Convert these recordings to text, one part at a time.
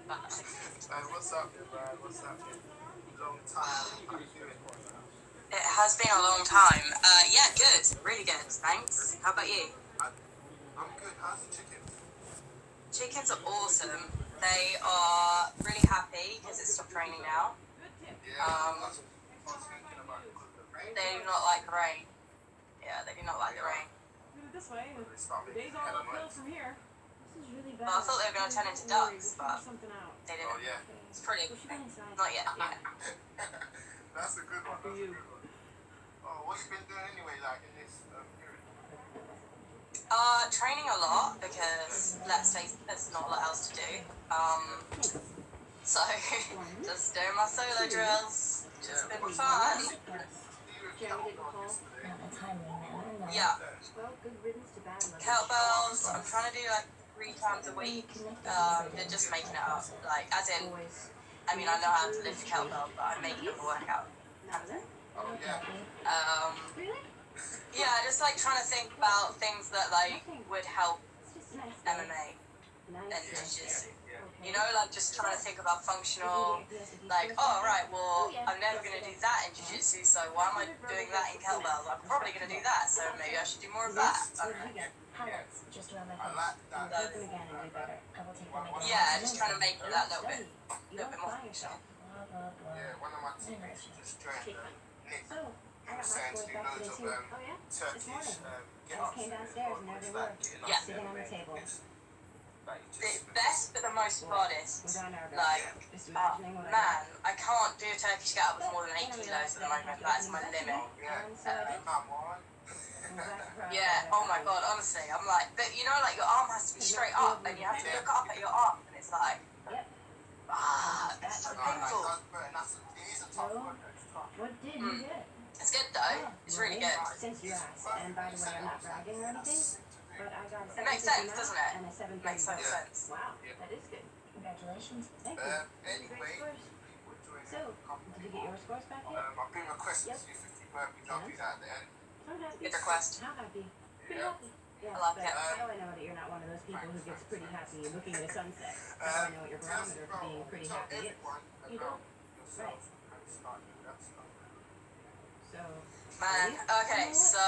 What's up, man? What's up? Long time. How you doing? It has been a long time. Yeah, good. Really good. Thanks. How about you? I'm good. How's the chicken? Chickens are awesome. They are really happy because it's stopped raining now. Yeah, that's what I was thinking about. They do not like the rain. Yeah, they do not like the rain. Do it this way. They start making Days all hella uphill noise. from here. This is really Well, I bad. thought they were going to turn into ducks, but Something out. they Oh, didn't. yeah. It's pretty. We should go inside. Not yet. Yeah. That's a good one. After That's you. a good one. Oh, what you been doing anyway, like, in this period? Training a lot because let's face it, there's not a lot else to do. So just doing my solo drills. Just been fun. You were Jeremy didn't call. yesterday. Not in a timely manner, no. Yeah. Well, good riddance to bad luck. Kettlebells, I'm trying to do like 3 times a week. They're just making it up. Like, as in, Boys. I mean, I know how to lift a kettlebell, but I'm making it a workout. Oh, yeah. Really? Yeah, just like trying to think about things that like would help It's just a nice day. MMA and Nice. jiu-jitsu. Yeah. You know, like just trying to think about functional, like, oh, right, well, I'm never going to do that in jiu-jitsu, so why am I doing that in kettlebells? I'm probably going to do that, so maybe I should do more of that. I don't know. Highlights just around my I face. like that. Take them again and do better. I will take them again. Yeah, just trying to make it that little bit more Blah, functional. blah, blah. Yeah, one of my teammates just joined Nick. Oh, He I got was my saying to scores do back loads today of too. Oh yeah? Turkish I get just came downstairs and there they were. Yeah. Sitting on the table. The best but the most hardest, Was on our like, just imagining what man, I can't do a Turkish get-up with more than 8 kilos at the moment. That's my limit. Yeah, So I did. come on. Yeah, oh my god, honestly, I'm like, but you know, like your arm has to be straight up and you have to look up at your arm and it's like, Yep. it's so No, painful. it is a tough one. It's tough. What did you get? It's good though, it's really good. Since you asked, and by the way, I'm not bragging or anything, but I got a It makes sense, 750 doesn't it? and a 730. Makes so much Yeah. sense. Wow, that is good. Congratulations. Thank you. Anyway, Great scores. people doing So, did you get your scores back yet? I've been requested to do 50 burpees. I'll do that at the end. I'm happy. Good request. How happy? Pretty Yeah. happy. Yeah, I like but it. how do I know that you're not one of those people who gets pretty happy looking at a sunset? How do I know what your barometer for being pretty happy is? You don't. Right. So, Man, okay, so,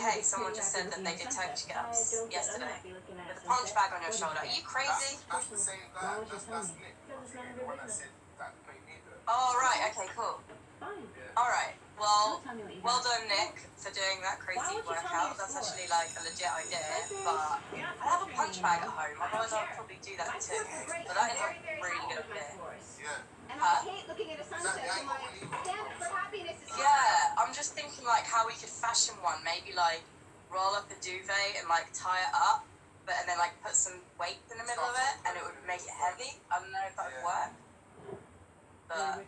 hey, someone just said that they did Turkish get-ups yesterday. With a punch bag on your shoulder. Are you crazy? That's the same guy. That's Nick. The one that said that made me do it. Oh, right, okay, cool. fine. Alright, well, Don't tell me what you well got. done, Nick, for doing that Why crazy would you tell me workout. your That's score? actually like a legit idea, but I have a punch bag at home. Otherwise, I'd probably do that too. But that is a really good idea. Yeah. And Huh? I hate looking at a sunset, so my standard for happiness is Yeah, I'm just thinking like how we could fashion one. Maybe like roll up a duvet and like tie it up, and then like put some weight in the middle of it, and it would make it heavy. I don't know if that would work. But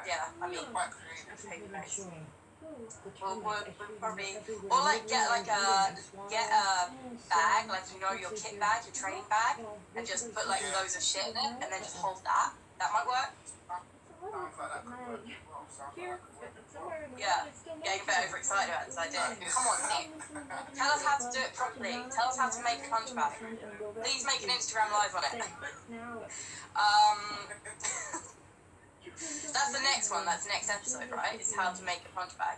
yeah, I mean, Quite creative. maybe nice. We'll probably, or like get a bag, like you know your kit bag, your training bag, and just put like loads of shit in it, and then just hold that. That might work. Sounds like that could work well. Sounds like that could work well. Yeah, getting a bit overexcited about this idea. Come on, Nick. Tell us how to do it properly. Tell us how to make a punch bag. Please make an Instagram live on it. That's the next one. That's the next episode, right? Is how to make a punch bag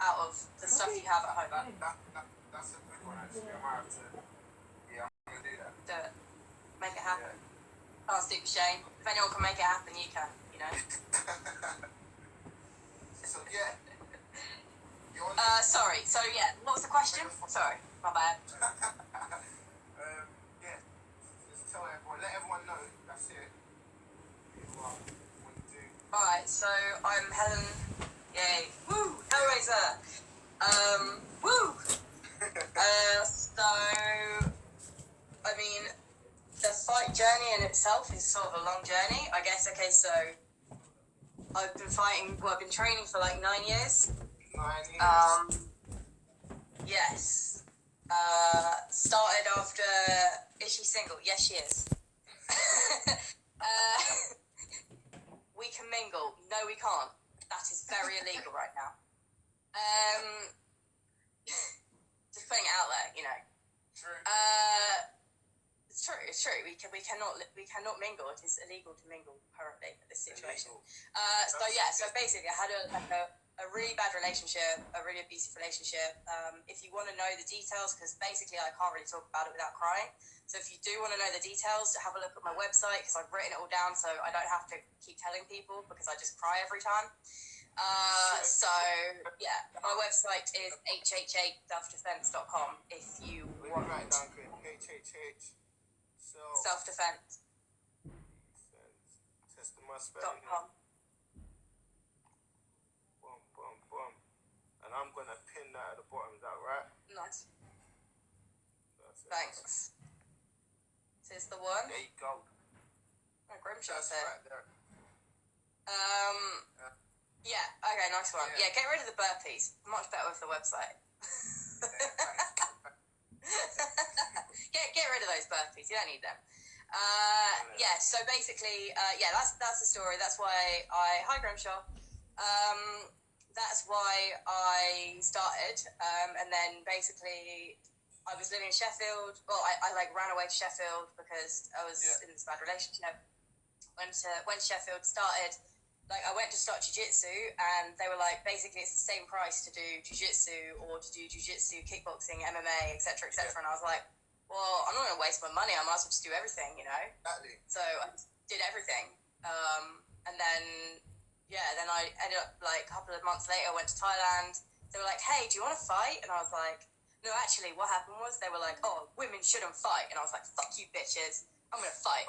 out of the stuff you have at home. That's a good one, actually. I might have to. Yeah, I'm going to do that. Do it. Make it happen. Can't stoop shame. If anyone can make it happen, you can. You know. So, yeah. You're on Sorry. So yeah, what was the question? Sorry, my bad. yeah. Just tell everyone, let everyone know. That's it. What you do. All right. So I'm Helen. Yay. Woo. Hellraiser. Woo. So I mean, the fight journey in itself is sort of a long journey, I guess. Okay, so I've been fighting. Well, I've been training for like 9 years. 9 years. Yes. Started after. Is she single? Yes, she is. We can mingle. No, we can't. That is very illegal right now. Just putting it out there, you know. True. It's true. We cannot mingle. It is illegal to mingle currently at this situation. Illegal. So basically, I had a really bad relationship, a really abusive relationship. If you want to know the details, because basically I can't really talk about it without crying. So if you do want to know the details, have a look at my website, because I've written it all down, so I don't have to keep telling people, because I just cry every time. So yeah, my website is hh8selfdefense.com if you want. Right down quick. HHH. Self-defense.com. Testing my spelling here. Boom, boom, boom. And I'm gonna pin that at the bottom. Is that right? Nice. That's it. Thanks. This is the one. There you go. Oh, Grimshaw's That's here. right there. Yeah. Okay. Nice one. Yeah. Yeah. Get rid of the burpees. Much better with the website. Get rid of those burpees. You don't need them. Yeah. So basically, yeah. That's the story. That's why hi Grimshaw. That's why I started. And then basically, I was living in Sheffield. Well, I like ran away to Sheffield because I was in this bad relationship. When Sheffield started, like I went to start jiu-jitsu, and they were like, basically it's the same price to do jiu-jitsu or to do jiu-jitsu, kickboxing, MMA, etc., etc. And I was like, well, I'm not going to waste my money. I might as well just do everything, you know? Exactly. So I did everything. And then, yeah, then I ended up, like, a couple of months later, I went to Thailand. They were like, hey, do you want to fight? And I was like, no, actually, what happened was they were like, oh, women shouldn't fight. And I was like, fuck you, bitches. I'm going to fight.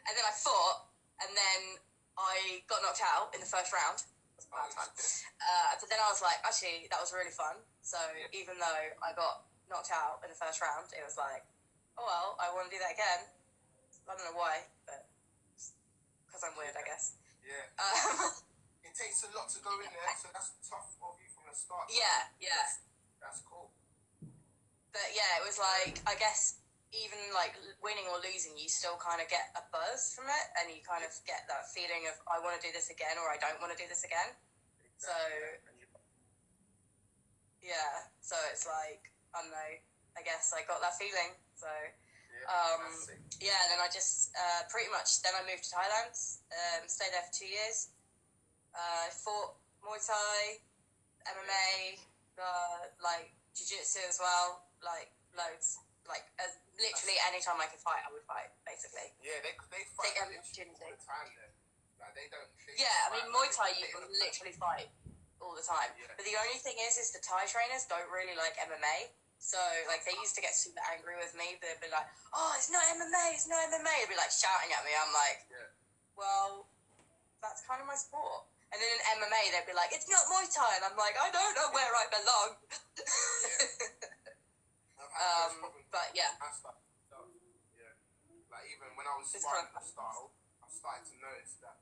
And then I fought, and then I got knocked out in the first round. It was a bad time. But then I was like, actually, that was really fun. So even though I got knocked out in the first round, it was like, oh well, I want to do that again. I don't know why, but because I'm weird, I guess. Yeah. It takes a lot to go in there, so that's tough of you from the start. Yeah. That's cool. But yeah, it was like, I guess, even like winning or losing, you still kind of get a buzz from it, and you kind of get that feeling of, I want to do this again, or I don't want to do this again. So, yeah, so it's like, I don't know, I guess I got that feeling. So, yeah, and then I just pretty much, then I moved to Thailand, stayed there for 2 years, fought Muay Thai, MMA, like jiu-jitsu as well, like loads. Like, literally any time I could fight, I would fight, basically. Yeah, they fight Take all every opportunity. the time there. Like, they don't... I mean, Muay Thai, you can literally fight all the time. Yeah. But the only thing is the Thai trainers don't really like MMA. So, like, they used to get super angry with me. They'd be like, oh, it's not MMA, it's not MMA. They'd be, like, shouting at me. I'm like, well, that's kind of my sport. And then in MMA, they'd be like, it's not Muay Thai. And I'm like, I don't know where I belong. But yeah. Like even when I was sparring the style, I started to notice that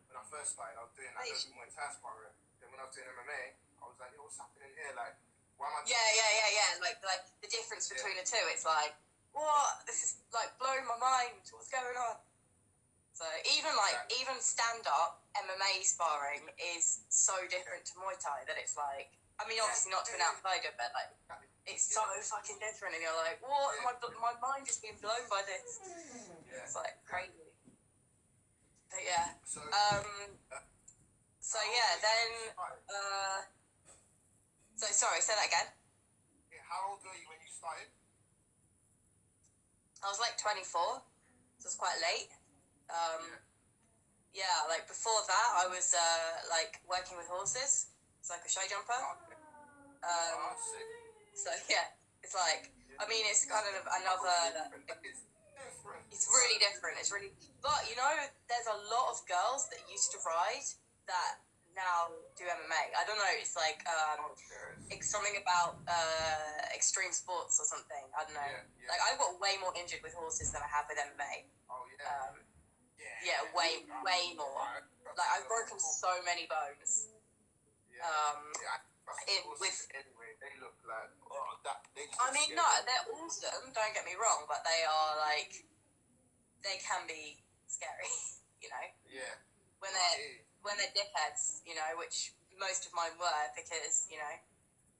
when I first started, I was doing like Muay Thai sparring. Then when I was doing MMA, I was like, yo, what's happening here? Like, why am I? Yeah. Like the difference between the two, it's like, what? This is like blowing my mind. What's going on? So even stand up MMA sparring is so different to Muay Thai that it's like, I mean, obviously not to an outsider, but like, it's so fucking different, and you're like, what? My mind is being blown by this. It's like crazy. But yeah. So yeah, then. So sorry, say that again. Yeah, how old were you when you started? I was like 24, so it's quite late. Yeah, like before that, I was like working with horses. It's like a show jumper. So yeah, it's like, I mean, it's kind of another. It's really different. It's really, but you know, there's a lot of girls that used to ride that now do MMA. I don't know. It's like it's something about extreme sports or something. I don't know. Like I got way more injured with horses than I have with MMA. Yeah, way more. Like I've broken so many bones. They look like I mean, no, they're awesome. Don't get me wrong, but they are like, they can be scary, you know. Yeah. When they're dickheads, you know, which most of mine were, because you know,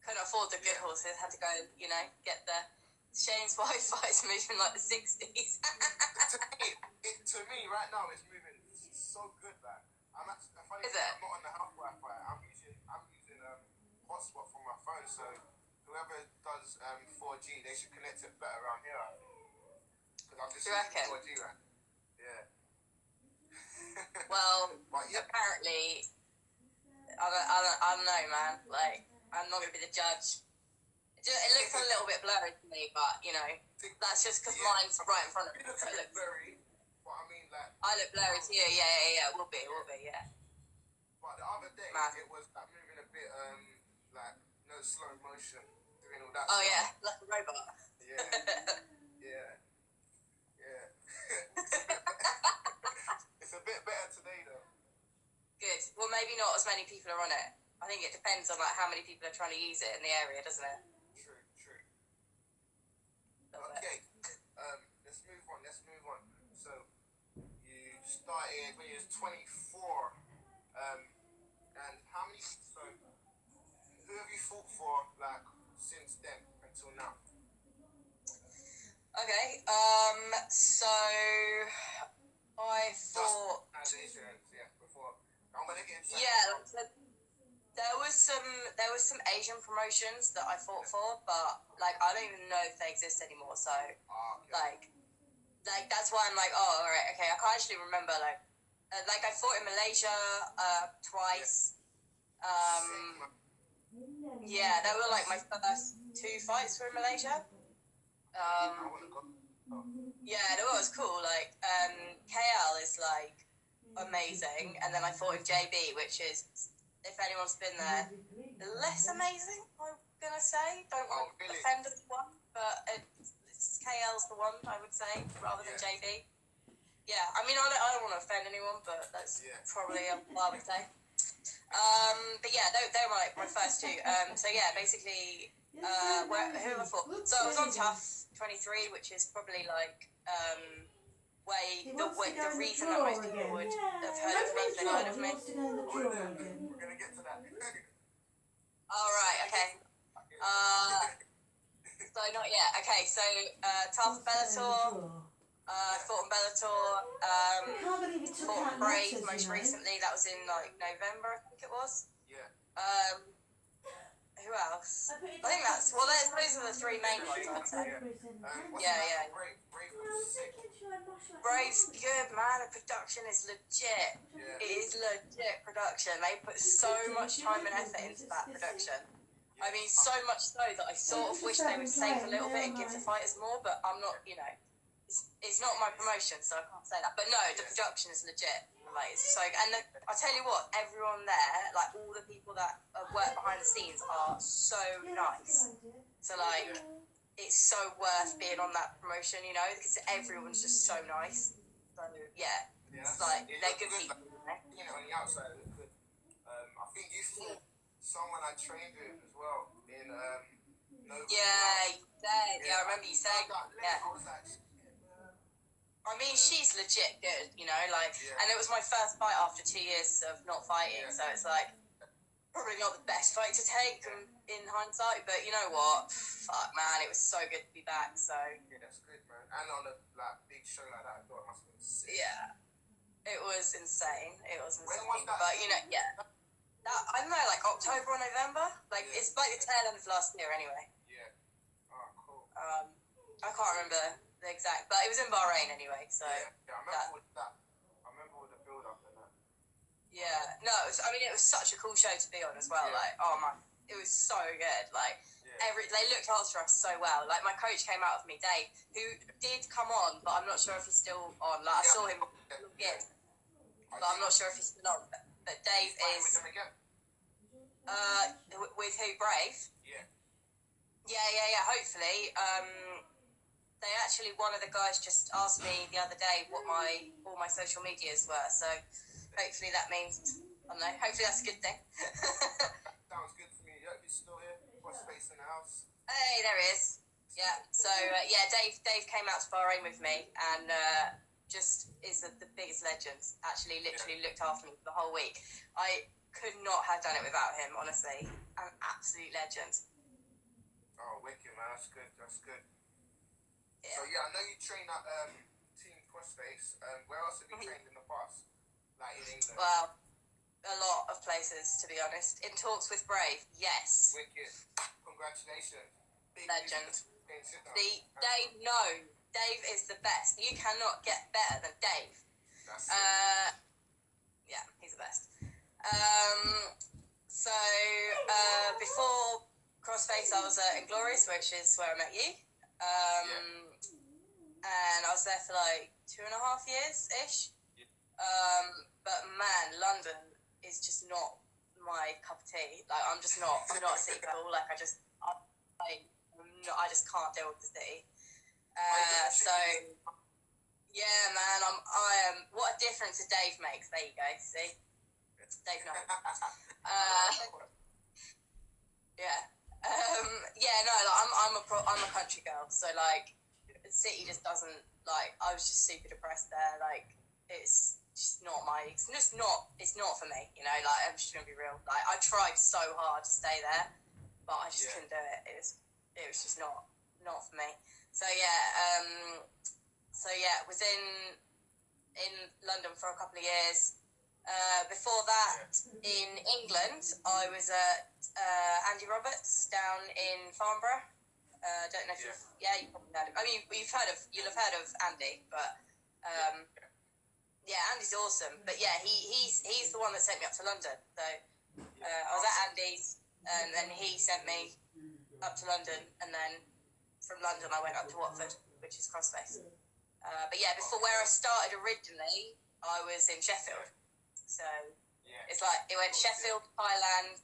couldn't afford the good horses, had to go, you know, get the Shane's Wi-Fi is moving like the 60s. to me, right now, it's moving so good. Like, I'm actually, funny, Is it? I'm not on the house Wi-Fi. I'm using hotspot from my phone. So whoever does 4G, they should connect it better around here. Because I'm just using 4G, right? Yeah. Well, but yeah. apparently, I don't know, man. Like, I'm not gonna be the judge. It looks a little bit blurry to me, but you know, that's just because mine's right in front of me. So it looks blurry. But I mean, like, I look blurry to you. Yeah. Will be, yeah. But the other day, man. it was like moving a bit, like no slow motion, doing all that. Oh stuff. yeah, like a robot. Yeah. It's a bit better today, though. Good. Well, maybe not as many people are on it. I think it depends on like how many people are trying to use it in the area, doesn't it? True. Okay. Let's move on. So you started when you was 24. And how many? So who have you fought for like since then until now? Okay. So I thought. Before I'm gonna get into Yeah. There was some Asian promotions that I fought for, but like I don't even know if they exist anymore. So like that's why I'm like, oh, all right, okay. I can't actually remember like I fought in Malaysia twice. Yeah, they were like my first 2 fights were in Malaysia. Yeah, it was cool. Like KL is like amazing, and then I fought in JB, which is, if anyone's been there, less amazing, I'm gonna say. Don't want to offend anyone, but it's KL's the one, I would say, rather than JB. Yeah, I mean, I don't want to offend anyone, but that's probably what I would say. But yeah, they were like my first 2. So yeah, basically, who have I fought? So I was on Tough 23, which is probably like the reason that most people would have heard of me if they heard of me. We're gonna get to that. All right, okay. So not yet. Okay, so Tough Bellator. Fought in Bellator. Fought in Brave most recently. That was in like November, I think it was. Yeah. Who else? I think that's those are the 3 main ones, I'd say. Yeah. Brave's good, man. The production is legit. Yeah. It is legit production. They put so much time and effort into that production. I mean, so much so that I sort of wish they would save a little bit and give the fighters more, but I'm not, you know, it's not my promotion, so I can't say that. But no, the production is legit. Like, it's so, and I tell you what, everyone there, like all the people that work behind the scenes are so nice. So like, it's so worth being on that promotion, you know, because everyone's just so nice. So yeah, it's like they're good people. You know, on the outside, it looked good. I think you fought someone I trained with as well in Nova. Yeah, I remember you saying. Yeah. I was like, I mean, she's legit good, you know, like, and it was my first fight after 2 years of not fighting, so it's like, probably not the best fight to take in hindsight, but you know what, fuck, man, it was so good to be back, so. Yeah, that's good, man, and on a, like, big show like that, I thought it must have been sick. Yeah, it was insane, When was that? But, you know, that, I don't know, like, October or November, like, it's like the tail end of last year, anyway. Yeah, oh, cool. I can't remember the exact, but it was in Bahrain anyway, so. Yeah, I remember with that. I remember with the build-up and that. Yeah, no, it was such a cool show to be on as well. Yeah. Like, oh man, it was so good. Like, they looked after us so well. Like, my coach came out with me, Dave, who did come on, but I'm not sure if he's still on. Like, I saw him again, but I'm not sure if he's still on. But Dave is. With them again? With who? Brave? Yeah. Yeah. Hopefully. They actually, one of the guys just asked me the other day what all my social medias were. So hopefully that means, I don't know, hopefully that's a good thing. Sounds good to me. Yeah, he's still here. Got space in the house. Hey, there he is. Yeah. So Dave came out to Bahrain with me and just is the biggest legend. Actually, literally looked after me for the whole week. I could not have done it without him. Honestly, an absolute legend. Oh, wicked, man. That's good. So yeah, I know you train at Team Crossface. Where else have you trained in the past? Like in England? Well, a lot of places, to be honest. In talks with Brave, yes. Wicked. Congratulations. Big Legend. See, Dave, no. Dave is the best. You cannot get better than Dave. That's Yeah, he's the best. So, before Crossface, I was at Inglorious, which is where I met you. And I was there for like 2.5 years-ish. But man, London is just not my cup of tea. Like, I'm not a city girl. Like, I just can't deal with the city. So, yeah, man, I am. What a difference a Dave makes. There you go. See, Dave knows. Yeah. Yeah. No, like, I'm a country girl. So like, the city just doesn't like. I was just super depressed there. Like, it's just not my. It's not for me. You know. Like, I'm just gonna be real. Like, I tried so hard to stay there, but I just couldn't do it. It was just not for me. So yeah, was in London for a couple of years. Before that, in England, I was at Andy Roberts down in Farnborough. Don't know if you've probably heard of. I mean, you'll have heard of Andy, but yeah, Andy's awesome. But yeah, he's the one that sent me up to London. So I was at Andy's, and then he sent me up to London, and then from London I went up to Watford, which is Crossface. But yeah, before where I started originally, I was in Sheffield. So it's like it went Sheffield, Thailand,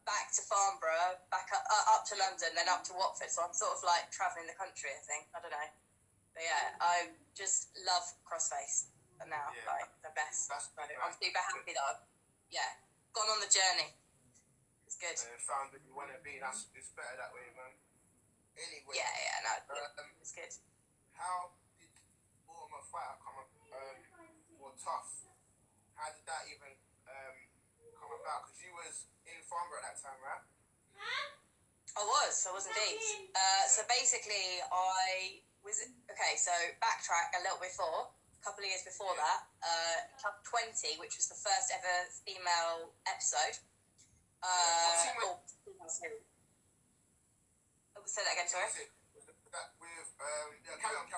back to Farnborough, back up to London, then up to Watford. So I'm sort of like travelling the country, I think. I don't know. But yeah, I just love Crossface now, like the best. So I'm super happy that I've gone on the journey. It's good. And found that you want to be. It's better that way, man. Anyway. It's good. How did Ultimate Fighter come up? Or Tough? How did that even come about? Because you was in Farnborough at that time, right? I was indeed. So basically, I was so backtrack a little before. A couple of years before that, Club 20, which was the first ever female episode. Say that again, sorry. Carry on.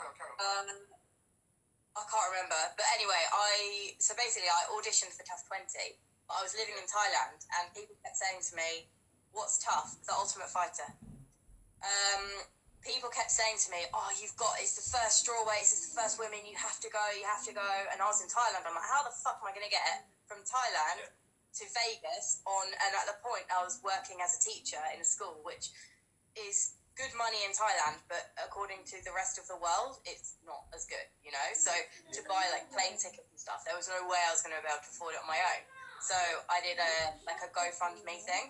I can't remember, but anyway, I auditioned for Tough 20, but I was living in Thailand, and people kept saying to me, "What's Tough? The Ultimate Fighter." People kept saying to me, "Oh, it's the first strawweights, it's the first women, you have to go," and I was in Thailand. I'm like, how the fuck am I going to get from Thailand to Vegas and at the point I was working as a teacher in a school, which is good money in Thailand, but according to the rest of the world, it's not as good, you know? So to buy like plane tickets and stuff, there was no way I was going to be able to afford it on my own. So I did a GoFundMe thing.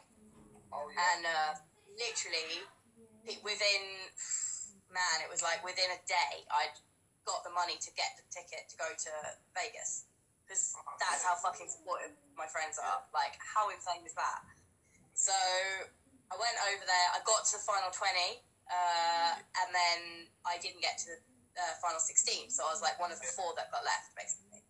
And literally within a day, I'd got the money to get the ticket to go to Vegas. Because that's how fucking supportive my friends are. Like, how insane is that? So I went over there, I got to the final 20, and then I didn't get to the final 16, so I was like one of the 4 that got left, basically.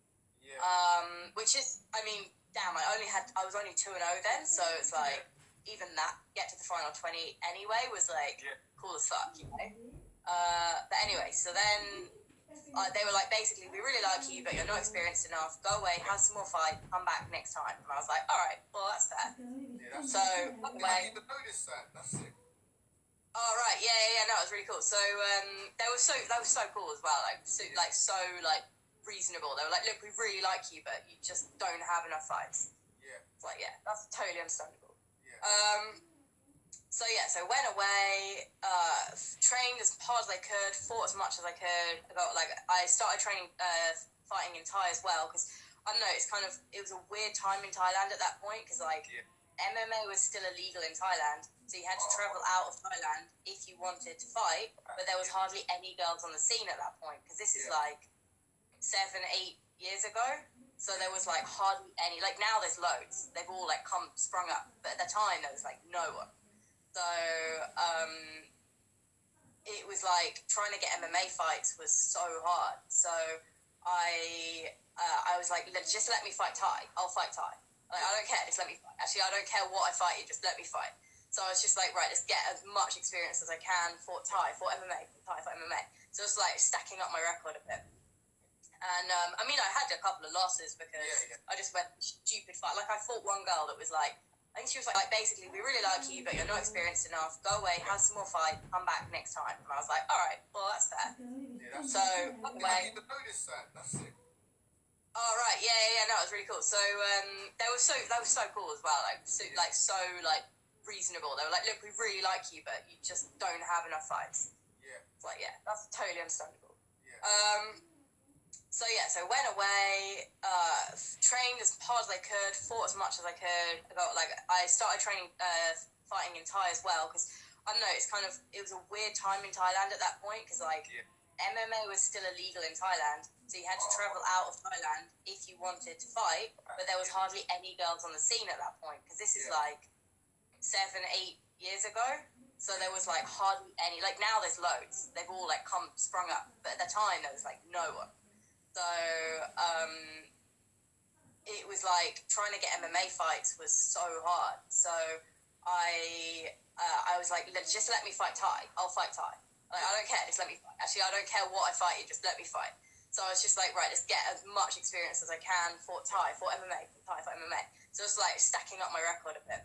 Which is, I mean, damn, I was only 2-0 then, so it's like, even that, get to the final 20 anyway, was like, cool as fuck, you know? But anyway, so then, they were like, basically, we really like you, but you're not experienced enough, go away, have some more fight, come back next time. And I was like, alright, well, that's fair. So, I didn't notice that. That's it. Oh right, no, it was really cool. So that was so cool as well. Like so reasonable. They were like, look, we really like you, but you just don't have enough fights. Yeah. It's like, yeah, that's totally understandable. Yeah. So went away, trained as hard as I could, fought as much as I could. I started training fighting in Thai as well because I don't know. It was a weird time in Thailand at that point because MMA was still illegal in Thailand, so you had to travel out of Thailand if you wanted to fight, but there was hardly any girls on the scene at that point, because this is like 7-8 years ago, so there was like hardly any. Like now there's loads, they've all like sprung up, but at the time there was like no one. So it was like trying to get MMA fights was so hard. So I was like, just let me fight Thai. I'll fight Thai. Like, I don't care. Just let me fight. Actually, I don't care what I fight you. Just let me fight. So I was just like, right, let's get as much experience as I can. Fought Thai, fought MMA, fought Thai, fought MMA. So it's like stacking up my record a bit. And I mean, I had a couple of losses because I just went stupid fight. Like I fought one girl that was like, I think she was like basically, we really like you, but you're not experienced enough. Go away, have some more fight, come back next time. And I was like, all right, well that's fair. Yeah, So I didn't even notice that. That's it. Oh right, yeah, no, it was really cool. So that was so cool as well. Like so reasonable. They were like, look, we really like you, but you just don't have enough fights. Yeah. It's like, yeah, that's totally understandable. Yeah. So went away, trained as hard as I could, fought as much as I could. I started training fighting in Thai as well because I don't know. It was a weird time in Thailand at that point because MMA was still illegal in Thailand, so you had to travel out of Thailand if you wanted to fight. But there was hardly any girls on the scene at that point because this is like 7-8 years ago. So there was like hardly any. Like now there's loads. They've all like sprung up, but at the time there was like no one. So it was like trying to get MMA fights was so hard. So I was like, just let me fight Thai. I'll fight Thai. Like, I don't care. Just let me fight. Actually, I don't care what I fight you. Just let me fight. So I was just like, right, let's get as much experience as I can. Fought Thai, fought MMA, fought Thai, fought MMA. So it's like stacking up my record a bit.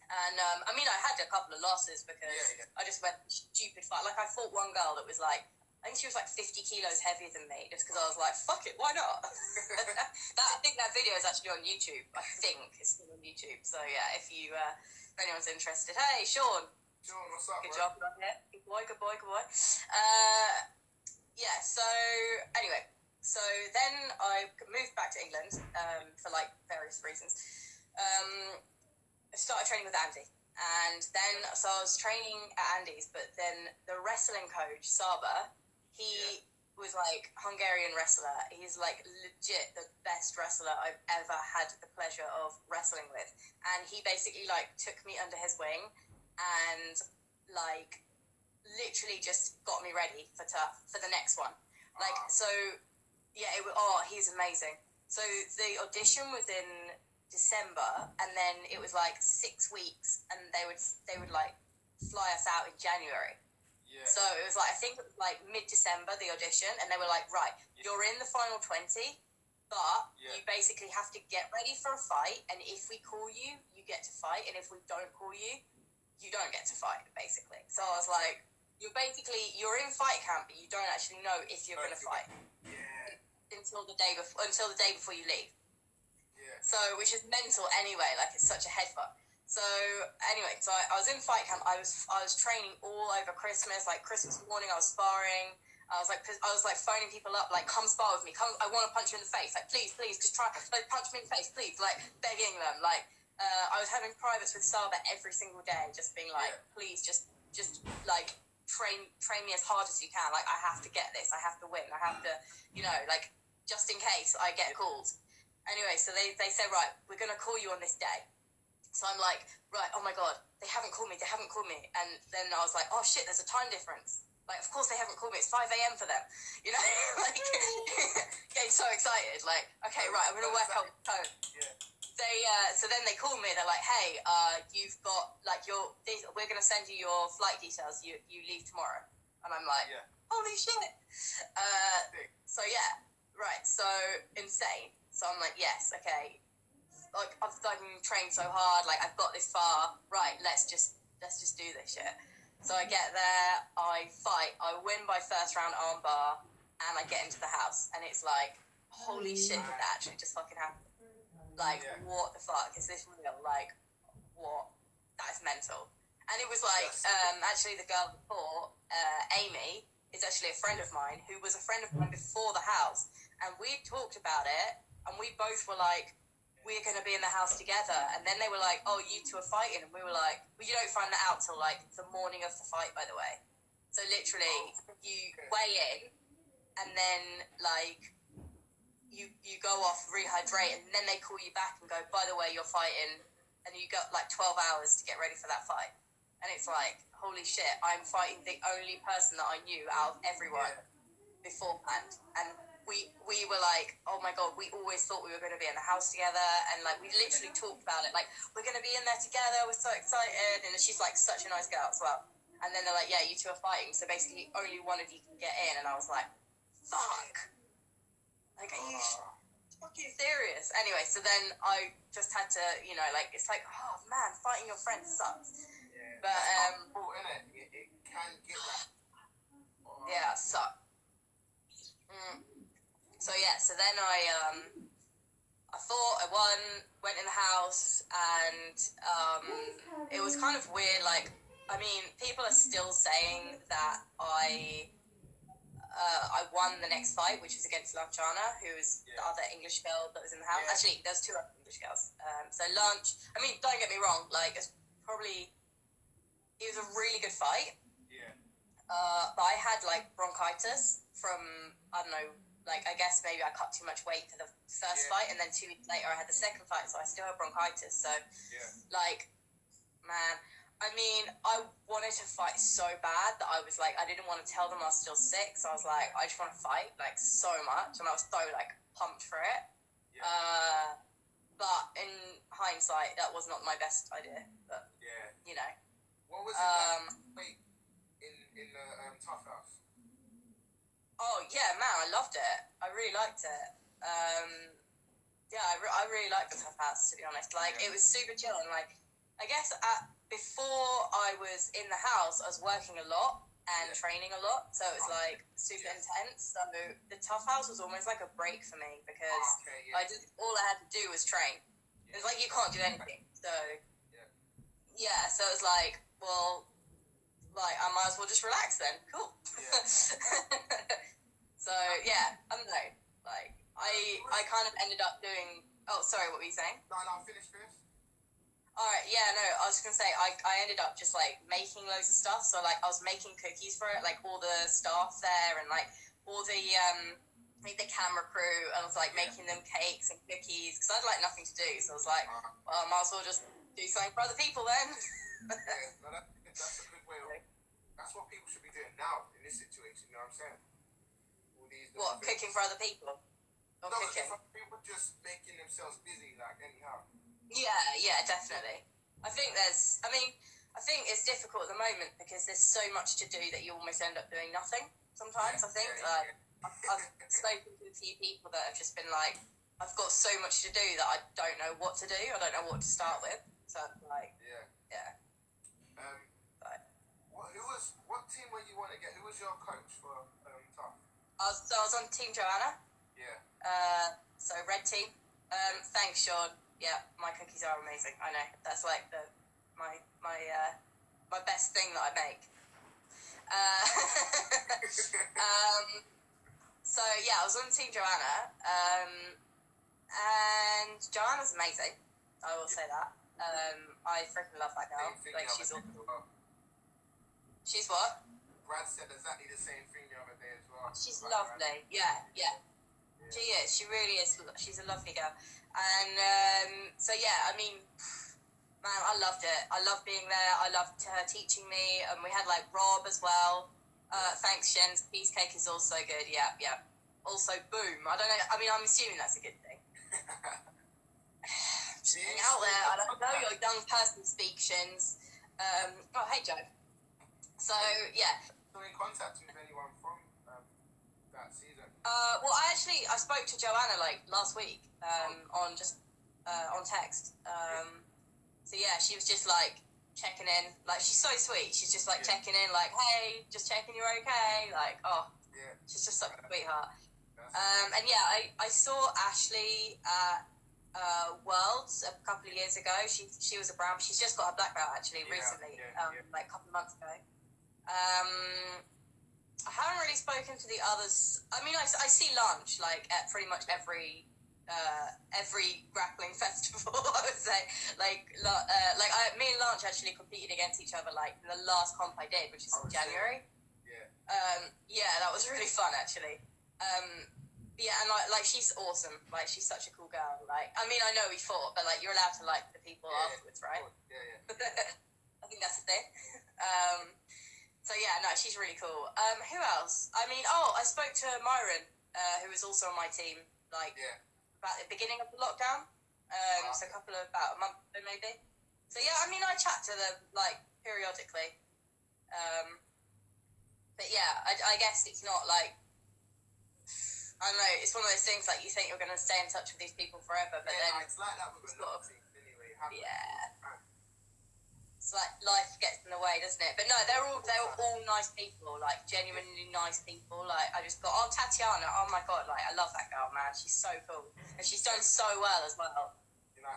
And I mean, I had a couple of losses because I just went stupid fight. Like I fought one girl that was like, I think she was like 50 kilos heavier than me, just because I was like, fuck it, why not? I think that video is actually on YouTube. I think it's still on YouTube. So yeah, if anyone's interested, hey Sean. Sean, what's up? Good job on it. Good boy. Yeah. So anyway, so then I moved back to England for like various reasons. I started training with Andy. And then, so I was training at Andy's, but then the wrestling coach, Saba, he was like Hungarian wrestler. He's like legit the best wrestler I've ever had the pleasure of wrestling with. And he basically like took me under his wing and like literally just got me ready for the next one. Like, so yeah, he's amazing. So the audition was in December, and then it was like 6 weeks, and they would like fly us out in January. Yeah. So it was like, I think it was like mid-December, the audition, and they were like, right, you're in the final 20, but you basically have to get ready for a fight, and if we call you, you get to fight, and if we don't call you, you don't get to fight, basically. So I was like, you're in fight camp, but you don't actually know if you're going to fight. Yeah. Until the day before you leave. So, which is mental anyway, like it's such a head fuck. So, anyway, so I was in fight camp. I was training all over Christmas. Like Christmas morning, I was sparring. I was like phoning people up, like, come spar with me. Come, I want to punch you in the face. Like, please, just try, like, punch me in the face, please. Like, begging them. Like, I was having privates with Saba every single day, just being like, please, just like train me as hard as you can. Like, I have to get this. I have to win. I have to, like, just in case I get called. Anyway, so they said, right, we're going to call you on this day. So I'm like, right, oh my God, they haven't called me. And then I was like, oh shit, there's a time difference. Like, of course they haven't called me. It's 5 a.m. for them. Like, getting so excited. Like, okay, right, I'm going to work out the tone. Yeah. So then they called me. They're like, hey, you've got, like, we're going to send you your flight details. You leave tomorrow. And I'm like, holy shit. So yeah, right, so insane. So I'm like, yes, okay. Like, I've trained so hard. Like, I've got this far. Right, let's just do this shit. So I get there, I fight, I win by first round armbar, and I get into the house. And it's like, holy shit, did that actually just fucking happen? Like, what the fuck? Is this real? Like, what? That is mental. And it was like, actually the girl before, Amy, is actually a friend of mine, who was a friend of mine before the house. And we talked about it, and we both were like, we're going to be in the house together. And then they were like, oh, you two are fighting. And we were like, well, you don't find that out till like the morning of the fight, by the way. So literally you weigh in, and then like you go off, rehydrate, and then they call you back and go, by the way, you're fighting, and you got like 12 hours to get ready for that fight. and it's like, holy shit, I'm fighting the only person that I knew out of everyone beforehand, and we were like, oh my god, we always thought we were going to be in the house together, and like we literally talked about it, like we're going to be in there together, we're so excited, and she's like such a nice girl as well. And then they're like, yeah, you two are fighting, so basically only one of you can get in, and I was like, fuck, like are you fucking serious? Anyway, so then I just had to, you know, like it's like, oh man, fighting your friends sucks. But innit? It can get that. yeah, suck. So yeah, so then I thought I won, went in the house, and it was kind of weird. Like, I mean, people are still saying that I won the next fight, which was against Lanchana, who was the other English girl that was in the house. Actually, there's two other English girls. So Lunch, I mean, don't get me wrong, like, it was a really good fight. But I had, like, bronchitis from, I don't know, like, I guess maybe I cut too much weight for the first fight, and then 2 weeks later I had the second fight, so I still had bronchitis. So, like, man, I mean, I wanted to fight so bad that I was like, I didn't want to tell them I was still sick, so I was like, I just want to fight, like, so much, and I was so, like, pumped for it. But in hindsight, that was not my best idea, but, you know. What was it like, in the Tough House? Oh, yeah, man, I loved it. I really liked it. I really liked the Tough House, to be honest. Like, it was super chill, and, like, I guess before I was in the house, I was working a lot and training a lot, so it was, like, super intense. So the Tough House was almost like a break for me, because all I had to do was train. It was like, you can't do anything. So, so it was like, well, like, I might as well just relax then. Cool. So, yeah, I don't know. Like, I kind of ended up doing... Oh, sorry, what were you saying? No, finish. Alright, yeah, no, I was gonna say, I ended up just, like, making loads of stuff. So, like, I was making cookies for it, like, all the staff there, and, like, all the, like, the camera crew, and I was, like, making them cakes and cookies, because I had, like, nothing to do. So I was like, well, I might as well just do something for other people then. That's a good way of... That's what people should be doing now, in this situation, you know what I'm saying? What, cooking for other people? Or no, cooking? People just making themselves busy, like, anyhow. Yeah, definitely. I think it's difficult at the moment because there's so much to do that you almost end up doing nothing sometimes. I think, like, I've spoken to a few people that have just been like, I've got so much to do that I don't know what to do. I don't know what to start with. So, like, What team were you want to get? Who was your coach for Tough? I was on Team Joanna. So red team. Thanks, Sean. Yeah, my cookies are amazing. I know. That's like my best thing that I make. So yeah, I was on Team Joanna. And Joanna's amazing. I will say that. I freaking love that girl. Like, she's awesome. She's what? Brad said exactly the same thing the other day as well. She's lovely. Yeah. She is. She really is. She's a lovely girl. And so yeah, I mean, man, I loved it. I loved being there. I loved her teaching me. And we had like Rob as well. Thanks, Jen's cheesecake is also good. Yeah. Also, boom. I don't know. I mean, I'm assuming that's a good thing. Just being out there. I don't know. You're a young person speak, Shins. Oh, hey, Joe. So, yeah. Still in contact with anyone from that season? Well, I spoke to Joanna, like, last week, on text. So, yeah, she was just, like, checking in. Like, she's so sweet. She's just, like, checking in, like, hey, just checking you're okay. Like, she's just such a sweetheart. And, yeah, I saw Ashley at Worlds a couple of years ago. She was a brown. She's just got her black belt, actually, recently, like, a couple of months ago. I haven't really spoken to the others. I mean, I see Lunch, like, at pretty much every grappling festival, I would say. Like me and Lunch actually competed against each other, like, in the last comp I did, which is in January. Yeah, that was really fun, actually. Yeah, and, like, she's awesome. Like, she's such a cool girl. Like, I mean, I know we fought, but, like, you're allowed to like the people afterwards, right? Yeah. And think that's the thing. So yeah, no, she's really cool. Who else? I mean, I spoke to Myron, who was also on my team, like about the beginning of the lockdown. So about a month ago maybe. So yeah, I mean, I chat to them like periodically. But yeah, I guess it's not like, I don't know, it's one of those things like you think you're going to stay in touch with these people forever, but then it's like that with a lot of things anyway. It's like life gets in the way, doesn't it? But no, they're all nice people, like genuinely nice people. Like I just thought, Tatiana, oh my god, like I love that girl, man. She's so cool, and she's done so well as well. You know,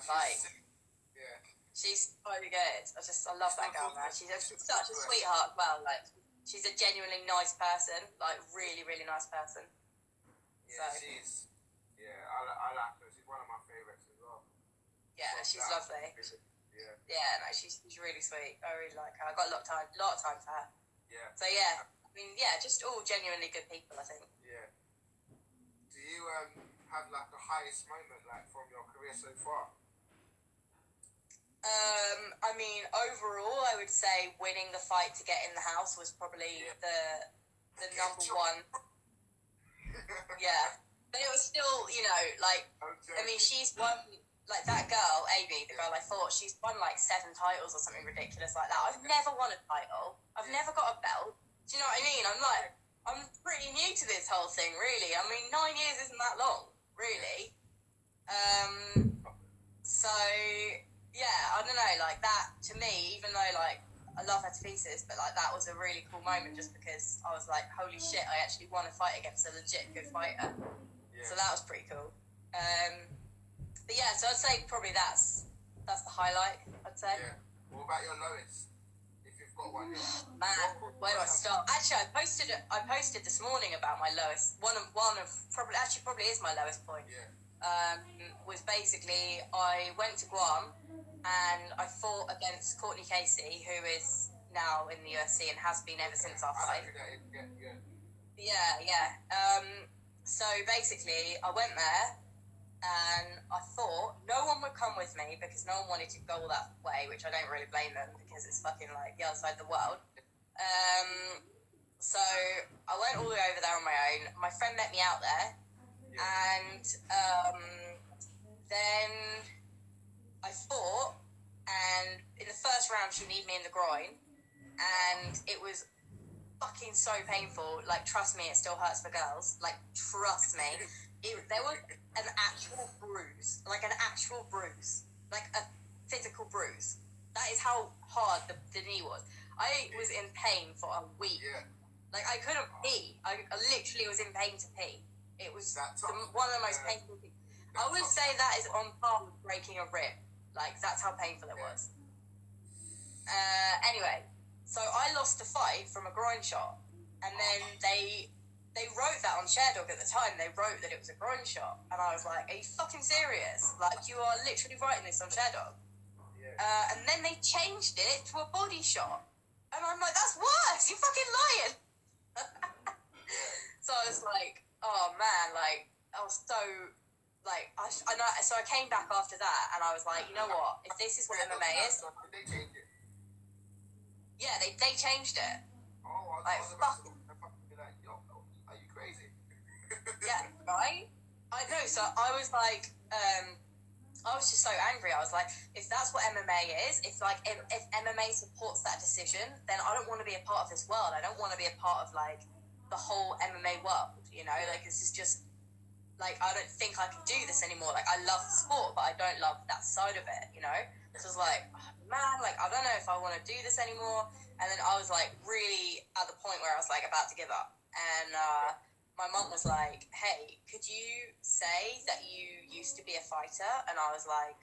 she's so good. I love that girl, man. She's such a sweetheart. Well, like she's a genuinely nice person, like really, really nice person. Yeah, so. She is. Yeah, I like her. She's one of my favorites as well. Yeah, she's lovely. Yeah, no, she's really sweet. I really like her. I got a lot of time for her. Yeah. So yeah, I mean, yeah, just all genuinely good people, I think. Yeah. Do you have like the highest moment like from your career so far? I mean, overall, I would say winning the fight to get in the house was probably the number one. Yeah, but it was still, you know, like I mean, she's won. Like that girl, Amy, the girl I fought, she's won like 7 titles or something ridiculous like that. I've never won a title. I've never got a belt. Do you know what I mean? I'm pretty new to this whole thing, really. I mean, 9 years isn't that long, really. So, yeah, I don't know, like that, to me, even though, like, I love her to pieces, but, like, that was a really cool moment just because I was like, holy shit, I actually won a fight against a legit good fighter. Yeah. So that was pretty cool. But yeah, so I'd say probably that's the highlight, I'd say. Yeah. What about your lowest? If you've got one. Man, where do I start? Actually, I posted this morning about my lowest. One of probably is my lowest point. Yeah. Was basically I went to Guam and I fought against Courtney Casey, who is now in the UFC and has been ever since our fight. Yeah. So basically, I went there. And I thought no one would come with me because no one wanted to go all that way, which I don't really blame them because it's fucking like the other side of the world. So I went all the way over there on my own. My friend met me out there, and then I fought, and in the first round she kneed me in the groin, and it was fucking so painful. Like, trust me, it still hurts for girls. Like, trust me. There was an actual bruise, like a physical bruise. That is how hard the knee was. I was in pain for a week. Yeah. Like, I couldn't pee. I literally was in pain to pee. It was one of the most painful things. I would say that is on par with breaking a rib. Like, that's how painful it was. Anyway, so I lost a fight from a groin shot, and then they wrote that on Sherdog at the time. They wrote that it was a groin shot, and I was like, "Are you fucking serious? Like, you are literally writing this on Sherdog?" Yeah. And then they changed it to a body shot, and I'm like, "That's worse! You're fucking lying!" So I was like, "Oh man!" Like, I was so like, I know. So I came back after that, and I was like, "You know what? If this is what MMA is." They changed it. Yeah, they changed it. Oh, like, fuck. Yeah, right? I know, so I was like, I was just so angry. I was like, if that's what MMA is, if MMA supports that decision, then I don't want to be a part of this world. I don't want to be a part of, like, the whole MMA world, you know? Like, this is just, like, I don't think I can do this anymore. Like, I love the sport, but I don't love that side of it, you know? So I was like, oh, man, like, I don't know if I want to do this anymore. And then I was, like, really at the point where I was, like, about to give up. And, my mum was like, hey, could you say that you used to be a fighter? And I was like,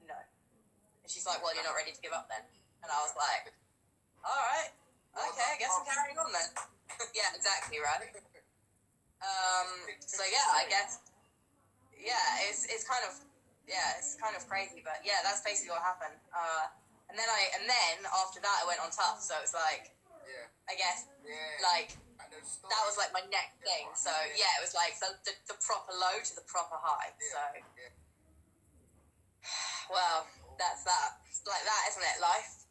no. And she's like, well, you're not ready to give up then? And I was like, all right, okay, I guess I'm carrying on then. Yeah, exactly, right? So yeah, I guess, yeah, it's kind of crazy, but yeah, that's basically what happened. And then after that I went on Tough, so it's like, I guess, like, that was like my next thing. So yeah, it was like the proper low to the proper high. So well, that's that. It's like that, isn't it? Life.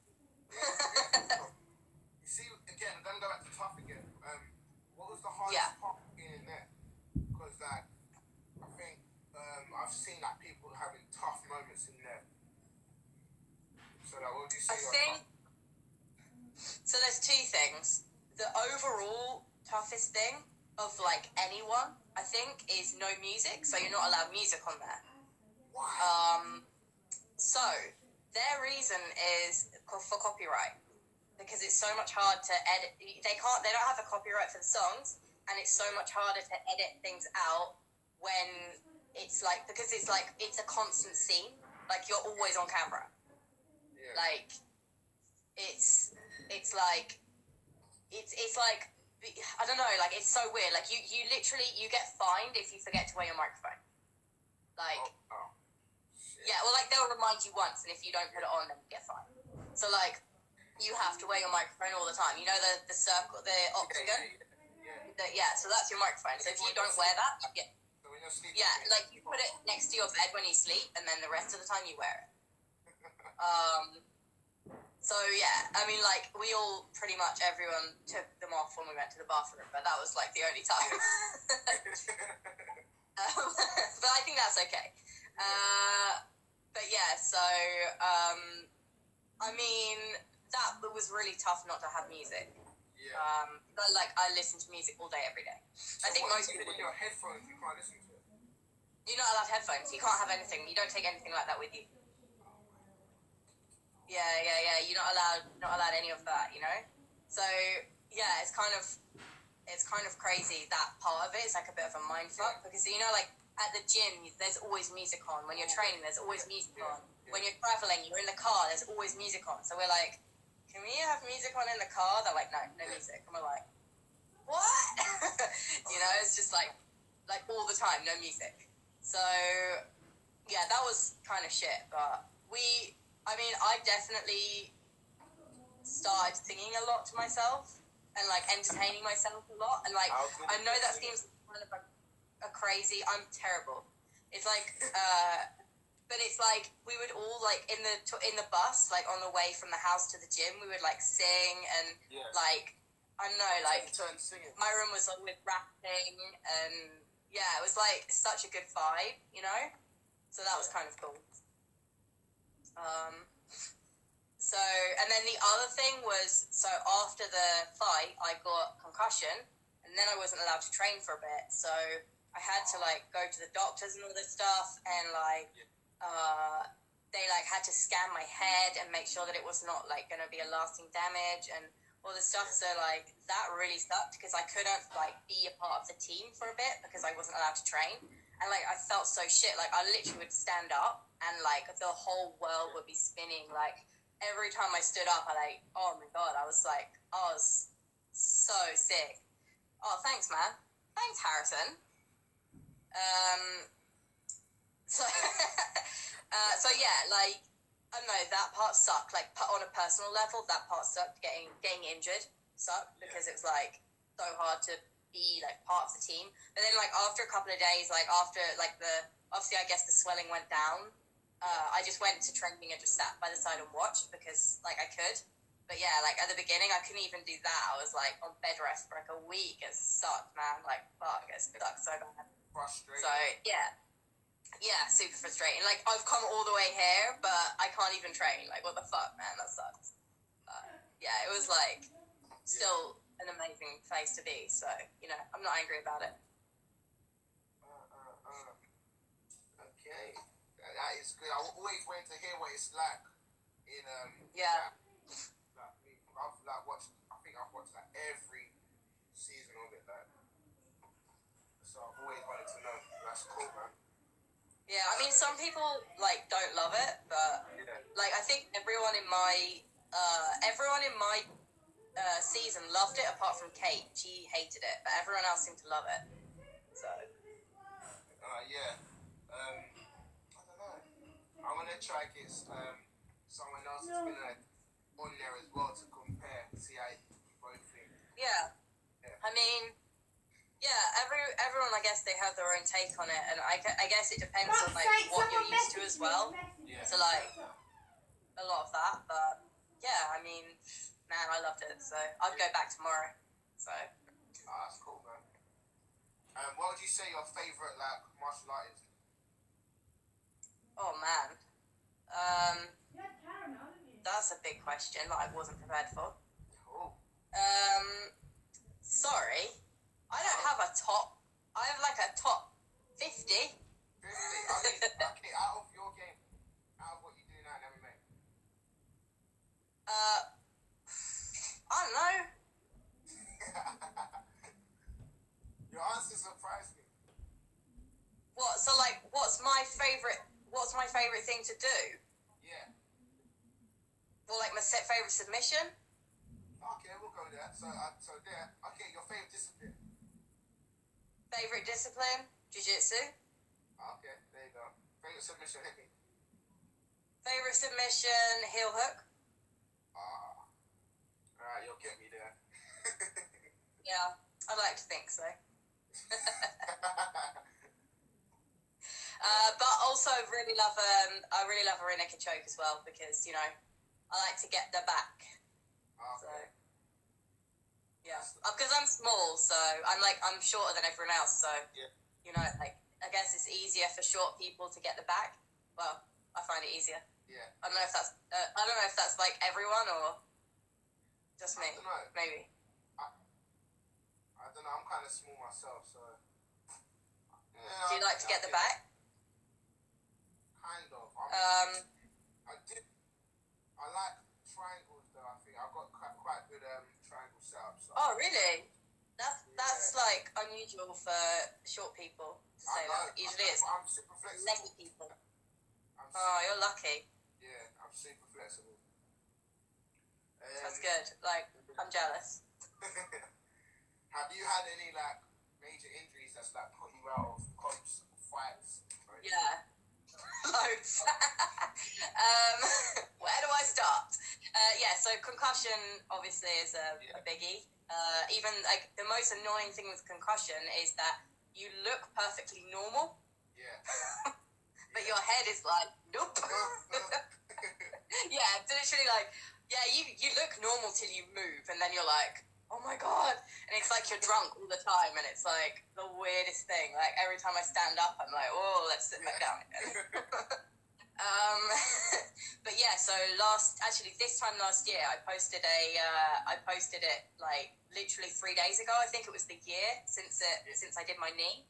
You see, again, I'm gonna go back to tough again. What was the hardest Yeah. part in there? Because I think I've seen like people having tough moments in there. So what would you say? I think so. There's two things. The overall toughest thing of like anyone, I think, is no music. So you're not allowed music on there. Why? So their reason is for copyright, because it's so much hard to edit. They don't have a copyright for the songs, and it's so much harder to edit things out when it's like, because it's like it's a constant scene. Like you're always on camera. Yeah. Like it's like I don't know. Like it's so weird. Like you literally you get fined if you forget to wear your microphone. Like. Oh. Yeah, well, like, they'll remind you once, and if you don't put it on, then you get fined. So, like, you have to wear your microphone all the time. You know the circle, the octagon? Yeah, so that's your microphone. So if you don't wear that, you get... Yeah, like, you put it next to your bed when you sleep, and then the rest of the time you wear it. So, yeah, I mean, like, we all, pretty much everyone took them off when we went to the bathroom, but that was, like, the only time. But I think that's okay. But yeah, so, I mean, that was really tough not to have music. Yeah. But like, I listen to music all day, every day. So I think most people with your headphones, you can't listen to it. You're not allowed headphones. You can't have anything. You don't take anything like that with you. Yeah. You're not allowed any of that, you know? So, yeah, it's kind of crazy, that part of it. It's like a bit of a mind fuck, because, you know, like, at the gym, there's always music on. When you're training, there's always music on. When you're traveling, you're in the car, there's always music on. So we're like, can we have music on in the car? They're like, no music. And we're like, what? You know, it's just like all the time, no music. So, yeah, that was kind of shit. But I definitely started singing a lot to myself and, like, entertaining myself a lot. And, like, I know that seems kind of like a crazy... I'm terrible. It's like... But it's like we would all, like, in the bus, like on the way from the house to the gym, we would like sing and like, I don't know, like my room was like with rapping, and yeah, it was like such a good vibe, you know. So that was kind of cool. So, and then the other thing was, so after the fight, I got concussion, and then I wasn't allowed to train for a bit. So I had to like go to the doctors and all this stuff, and like. They like had to scan my head and make sure that it was not like going to be a lasting damage and all this stuff. So like that really sucked, because I couldn't like be a part of the team for a bit because I wasn't allowed to train, and like I felt so shit. Like I literally would stand up and like the whole world would be spinning. Like every time I stood up, oh my god, I was so sick. Oh, thanks, man. Thanks, Harrison. So yeah, like, I don't know, that part sucked. Like, on a personal level, that part sucked. Getting injured sucked, because it was like so hard to be like part of the team. But then like after a couple of days, like after like obviously I guess the swelling went down. I just went to training and just sat by the side and watched, because like I could. But yeah, like at the beginning, I couldn't even do that. I was like on bed rest for like a week. It sucked, man. Like fuck, it sucked so bad. Frustrating. So yeah. Yeah, super frustrating. Like, I've come all the way here, but I can't even train. Like, what the fuck, man? That sucks. Yeah, it was, like, still an amazing place to be. So, you know, I'm not angry about it. Okay. That is good. I always wanted to hear what it's like in, Yeah. I think I've watched, like, every season of it, like. So I've always wanted to know. That's cool, man. Yeah, I mean, some people, like, don't love it, but, like, I think everyone in my season loved it, apart from Kate. She hated it, but everyone else seemed to love it, so. Yeah. I don't know. I want to try get someone else that's been on there as well to compare, see how you both think. Yeah. I mean... Yeah, everyone, I guess, they have their own take on it, and I guess it depends on, like, what you're used to as well. Yeah. So, like, a lot of that, but, yeah, I mean, man, I loved it. So I'd go back tomorrow. So. That's cool, man. What would you say your favorite like martial art is? Oh man. That's a big question that I wasn't prepared for. Oh. Sorry, I don't have a top. I have like a top 50. 50. Okay, out of your game, out of what you do now in MMA. I don't know. Your answer surprised me. What? So like, what's my favorite? What's my favorite thing to do? Yeah. Well, like my favorite submission. Okay, we'll go there. So there. Okay, your favorite discipline. Favorite discipline? Jiu-jitsu. Okay, there you go. Favorite submission, hit me. Favorite submission, heel hook. Alright, you'll get me there. Yeah, I like to think so. But also really love I really love a rear naked choke as well because you know I like to get the back. Okay. So yeah, because I'm small, so I'm shorter than everyone else. So yeah. You know, like I guess it's easier for short people to get the back. Well, I find it easier. Yeah. I don't know if that's like everyone or just me. I don't know. Maybe. I don't know. I'm kind of small myself, so. Yeah, Do you like to get the back? Kind of. I did. I like triangles though. I think I've got quite good triangle setups. So. Oh really? That's like unusual for short people to say that. Usually it's I'm super flexible. leggy people. You're lucky. Yeah, I'm super flexible. That's good. Like I'm jealous. Have you had any like major injuries that's like put you out of comps, fights? Yeah. Loads. Where do I start? Yeah, so concussion obviously is a biggie. Even like the most annoying thing with concussion is that you look perfectly normal. Yeah. But your head is like, nope. Yeah, it's literally like, yeah, you look normal till you move, and then you're like, oh my god, and it's like you're drunk all the time, and it's like the weirdest thing. Like every time I stand up, I'm like, oh, let's sit back down again. But yeah, so this time last year, I posted it like literally 3 days ago. I think it was the year since I did my knee.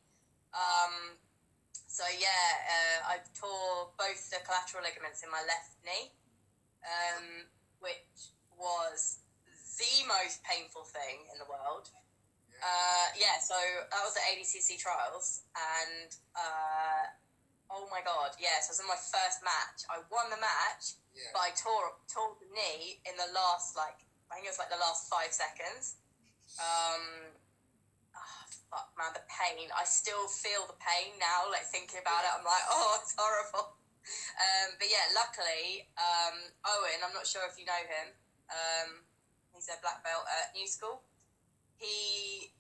So yeah, I tore both the collateral ligaments in my left knee, which was the most painful thing in the world. Yeah, so that was the ADCC trials, and oh my god, yeah, so it was in my first match. I won the match, but I tore the knee in the last, I think it was the last 5 seconds. Fuck, man, the pain. I still feel the pain now, thinking about it. I'm like, oh, it's horrible. But yeah, luckily, Owen, I'm not sure if you know him, he's a black belt at New School. He,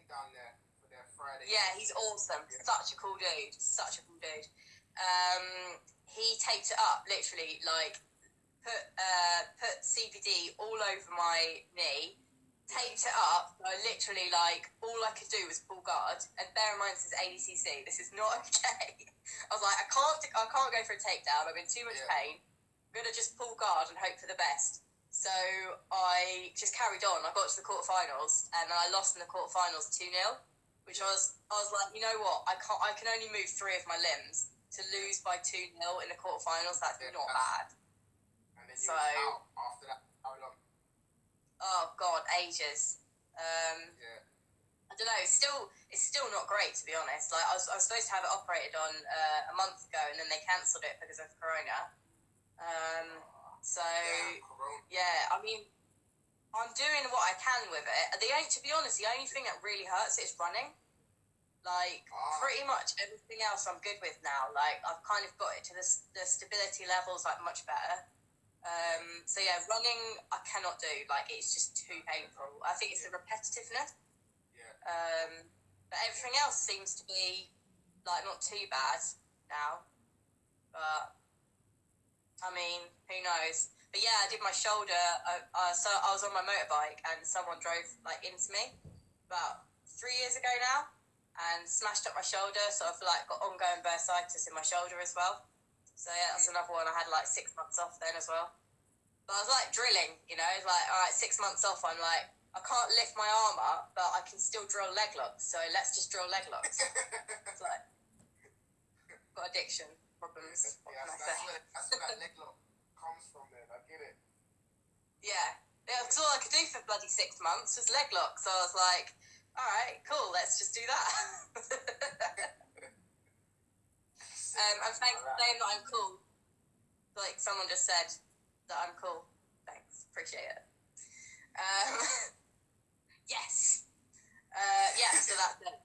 down there for their Friday. Yeah, he's awesome. Yeah. Such a cool dude. He taped it up, literally, put CPD all over my knee, taped it up. So literally, all I could do was pull guard. And bear in mind, this is ADCC. This is not okay. I was like, I can't go for a takedown. I'm in too much pain. I'm gonna just pull guard and hope for the best. So I just carried on. I got to the quarterfinals, and I lost in the quarterfinals 2-0, which I was like, you know what? I can only move 3 of my limbs. To lose by 2-0 in the quarterfinals, that's not bad. And then you were out after that. How long? Oh God, ages. I don't know. It's still not great, to be honest. I was supposed to have it operated on a month ago, and then they cancelled it because of Corona. So yeah, I mean, I'm doing what I can with it. To be honest, the only thing that really hurts is running. Pretty much everything else I'm good with now. I've kind of got it to the stability levels much better. So yeah, running I cannot do. It's just too painful. I think it's the repetitiveness. But everything else seems to be not too bad now. But I mean, who knows? But yeah, I did my shoulder. So I was on my motorbike and someone drove like into me about 3 years ago now and smashed up my shoulder. So I've like got ongoing bursitis in my shoulder as well. So yeah, that's another one. I had like 6 months off then as well. But I was like drilling, you know, like all right, 6 months off. I'm like, I can't lift my arm up, but I can still drill leg locks. So let's just drill leg locks. It's like got addiction problems. What can I say? That's where that leg lock comes from, then. I get it. Yeah, because all I could do for bloody 6 months was leg lock. So I was like, all right, cool, let's just do that. And thanks for saying that I'm cool. Like someone just said that I'm cool. Thanks, appreciate it. Yes. Yeah, so that's it.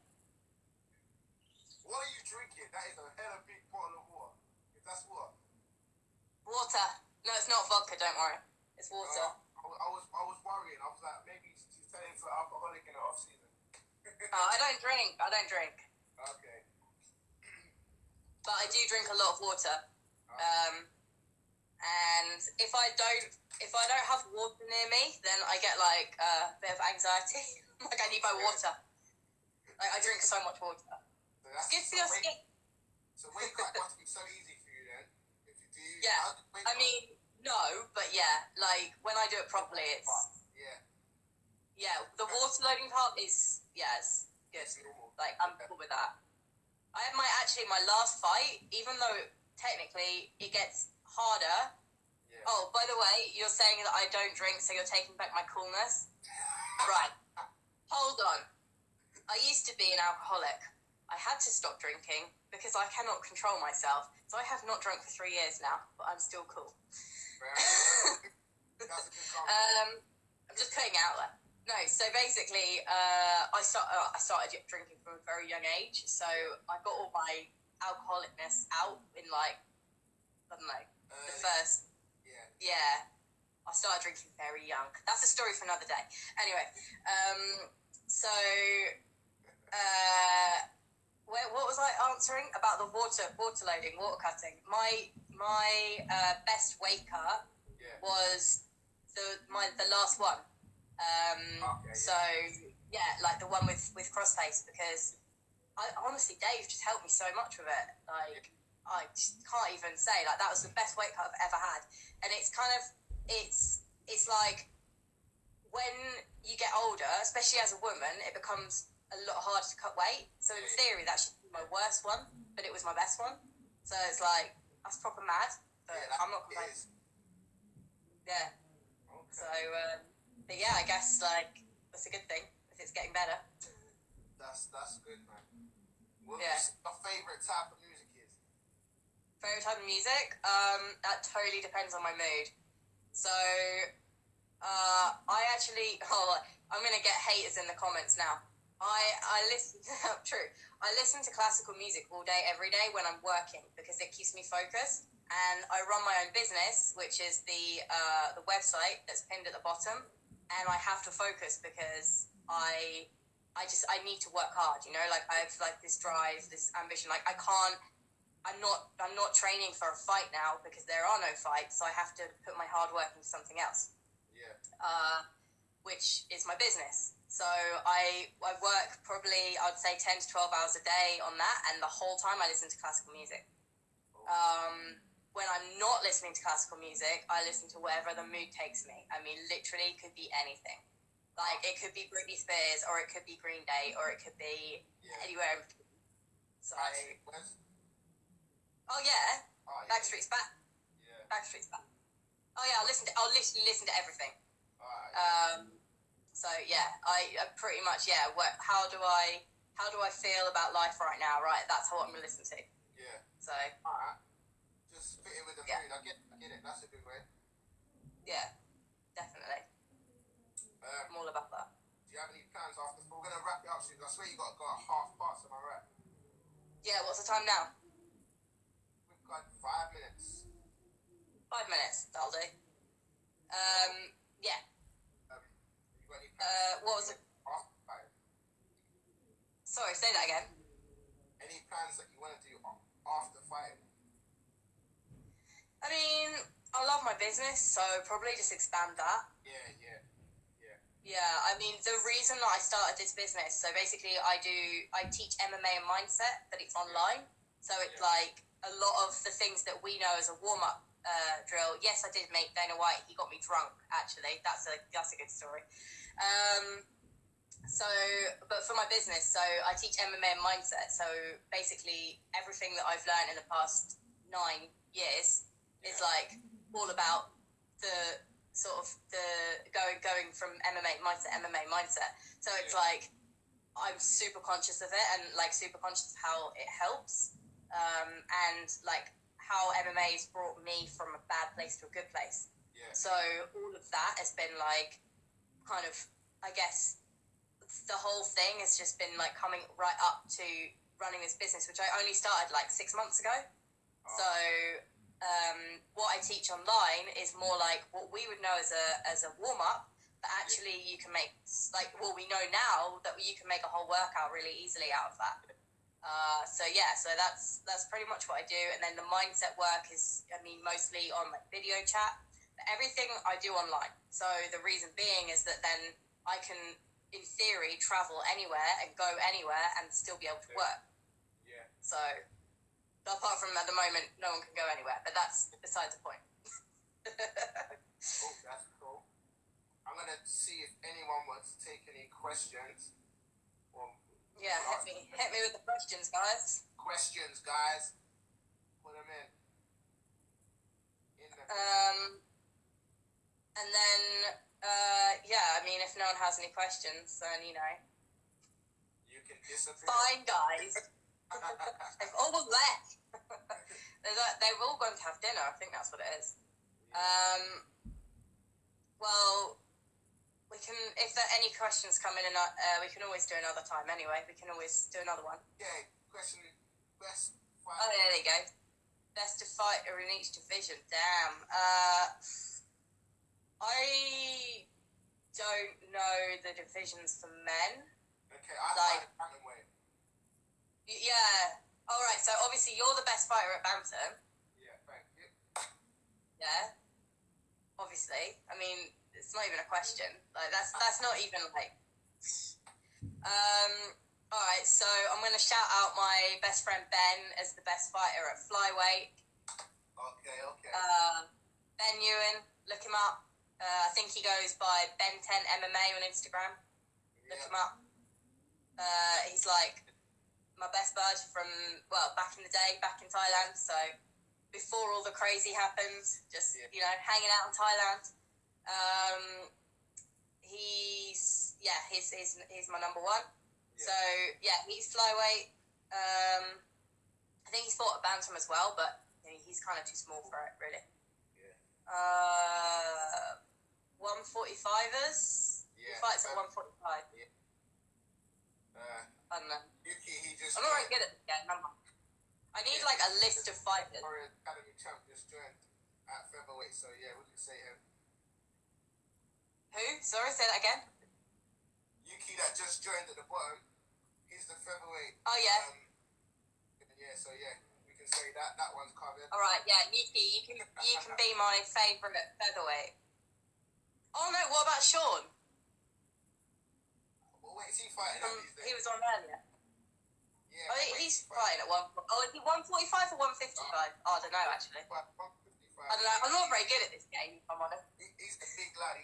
What are you drinking? That is a hella big bottle of water. If that's what? Water. No, it's not vodka, don't worry. It's water. I was worrying. I was like, maybe she's turning into an alcoholic in the off season. I don't drink. Okay. But I do drink a lot of water. And if I don't have water near me, then I get like a bit of anxiety. Like I need my water. Like I drink so much water. So It's good for your skin. So wake up must be so easy for you then. If you do. Yeah. I mean, no, but yeah, like when I do it properly, it's the water loading part is it's good. Like I'm cool with that. I had my last fight, even though technically it gets harder. Yeah. Oh, by the way, you're saying that I don't drink, so you're taking back my coolness. Right. Hold on. I used to be an alcoholic. I had to stop drinking because I cannot control myself. So I have not drunk for 3 years now, but I'm still cool. That's a good comment. I'm just putting it out there. No, so basically, I started drinking from a very young age. So I got all my alcoholicness out in like, I don't know, the first. Yeah. I started drinking very young. That's a story for another day. Anyway, what was I answering about the water loading, water cutting? My best weight cut was the last one. Like the one with crossface, because I honestly, Dave just helped me so much with it. Like I just can't even say, like that was the best weight cut I've ever had, and it's kind of it's like when you get older, especially as a woman, it becomes a lot harder to cut weight. So in theory, that should be my worst one, but it was my best one. So it's like, that's proper mad, but I'm not complaining. Yeah. Okay. So, but yeah, I guess like that's a good thing if it's getting better. That's good, man. What your favorite type of music is? Favorite type of music? That totally depends on my mood. So, I'm gonna get haters in the comments now. I listen to classical music all day, every day when I'm working because it keeps me focused. And I run my own business, which is the website that's pinned at the bottom. And I have to focus because I need to work hard. You know, like I have like this drive, this ambition. Like I'm not training for a fight now because there are no fights. So I have to put my hard work into something else. Yeah. Which is my business. So I work probably, I'd say 10 to 12 hours a day on that, and the whole time I listen to classical music. When I'm not listening to classical music, I listen to wherever the mood takes me. I mean, literally, it could be anything. Like, it could be Britney Spears, or it could be Green Day, or it could be anywhere in between. So... Oh, yeah. Backstreet's back. Yeah. Backstreet's back. Oh, yeah, I'll literally listen to everything. So yeah, I pretty much how do I feel about life right now? Right, that's what I'm gonna listen to. Yeah. So. Alright. Just fit in with the mood. I get it. That's a good way. Yeah, definitely. I'm all about that. Do you have any plans after? We're gonna wrap it up soon. I swear you gotta go at 1:30. Am I right? Yeah. What's the time now? We've got 5 minutes. 5 minutes. That'll do. Yeah. What was it? After fight. Sorry, say that again. Any plans that you want to do after fighting? I mean, I love my business, so probably just expand that. Yeah, I mean, the reason that I started this business, so basically I teach MMA and mindset, but it's online. So it's like a lot of the things that we know as a warm-up drill. Yes, I did make Dana White. He got me drunk, actually. That's a good story. But for my business, so I teach MMA and mindset. So basically everything that I've learned in the past 9 years is like all about the sort of the going from MMA mindset. So it's like I'm super conscious of it and like super conscious of how it helps, and like how MMA has brought me from a bad place to a good place. So all of that has been like kind of, I guess, the whole thing has just been like coming right up to running this business, which I only started like 6 months ago. So what I teach online is more like what we would know as a warm-up, but actually you can make, like, well, we know now that you can make a whole workout really easily out of that. So that's pretty much what I do. And then the mindset work is, I mean, mostly on like video chat, but everything I do online. So the reason being is that then I can, in theory, travel anywhere and go anywhere and still be able to work. So apart from at the moment, no one can go anywhere, but that's besides the point. Oh, that's cool. I'm going to see if anyone wants to take any questions. Yeah, hit me with the questions, guys. Questions, guys. Put them in. And then, yeah, I mean, if no one has any questions, then, you know. You can disappear. Fine, guys. They've all left. They've all gone to have dinner. I think that's what it is. Well, we can, if there are any questions come in, and we can always do another time anyway. We can always do another one. Yeah, question. Best fight. Oh, yeah, there you go. Best to fight in each division. Damn. I don't know the divisions for men. Okay, I fight at bantamweight. Yeah. All right. So obviously you're the best fighter at bantam. Yeah, thank you. Yeah. Obviously, I mean, it's not even a question. Like that's not even like. All right. So I'm gonna shout out my best friend Ben as the best fighter at flyweight. Okay. Ben Ewan, look him up. I think he goes by Ben10 MMA on Instagram. Look him up. He's like my best bud from, well, back in the day, back in Thailand. So before all the crazy happened, just, you know, hanging out in Thailand. He's my number one. Yeah. So, yeah, he's flyweight. I think he's fought at bantam as well, but you know, he's kind of too small for it, really. Yeah. 145ers? Yeah. He fights at 145. Yeah. I don't know. I'm not very good at this game, am I? I need like a list of fighters. Academy champ just joined at featherweight, so yeah, we can say him. Who? Sorry, say that again. Yuki that just joined at the bottom. He's the featherweight. Oh yeah. So we can say that one's covered. All right, yeah, Yuki, you can be my favourite featherweight. Oh no, what about Sean? Well, wait, is he fighting at these days? He was on earlier. Yeah. Oh, he's fighting at 1. Oh, is he 145 or 155? Oh, I don't know actually. 155. I don't know. I'm not very good at this game, if I'm honest. He's a big lad.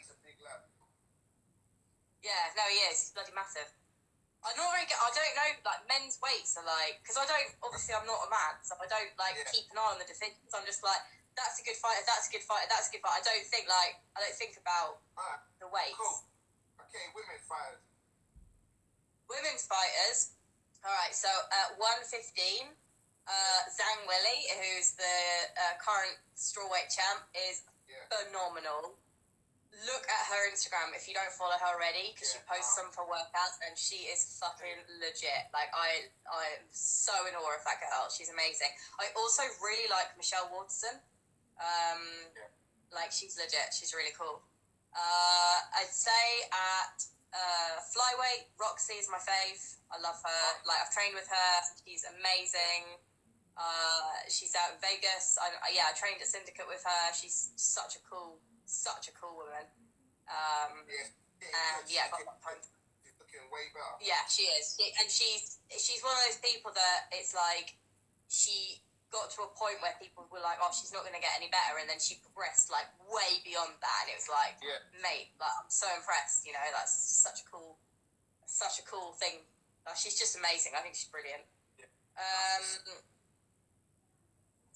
Yeah, no, he is. He's bloody massive. I'm not very good. I don't know, like, men's weights are like, because obviously I'm not a man, so I don't, like, keep an eye on the divisions. I'm just like, that's a good fighter, that's a good fighter, that's a good fighter. I don't think about the weights. Cool. Okay, women's fighters. Women's fighters. All right, so at 115, Zhang Weili, who's the current strawweight champ, is phenomenal. Look at her Instagram if you don't follow her already, because she posts some for workouts, and she is fucking legit. Like, I'm so in awe of that girl. She's amazing. I also really like Michelle Waterson. Like, she's legit. She's really cool. I'd say at flyweight, Roxy is my fave. I love her. Like, I've trained with her. She's amazing. she's out in Vegas. I trained at Syndicate with her. She's such a cool woman. Got that time. She's looking way better. Yeah, she is. She's one of those people that it's like she got to a point where people were like, oh, she's not going to get any better, and then she progressed like way beyond that, and it was like, mate, like, I'm so impressed. You know, that's such a cool thing. Like, she's just amazing. I think she's brilliant. Yeah.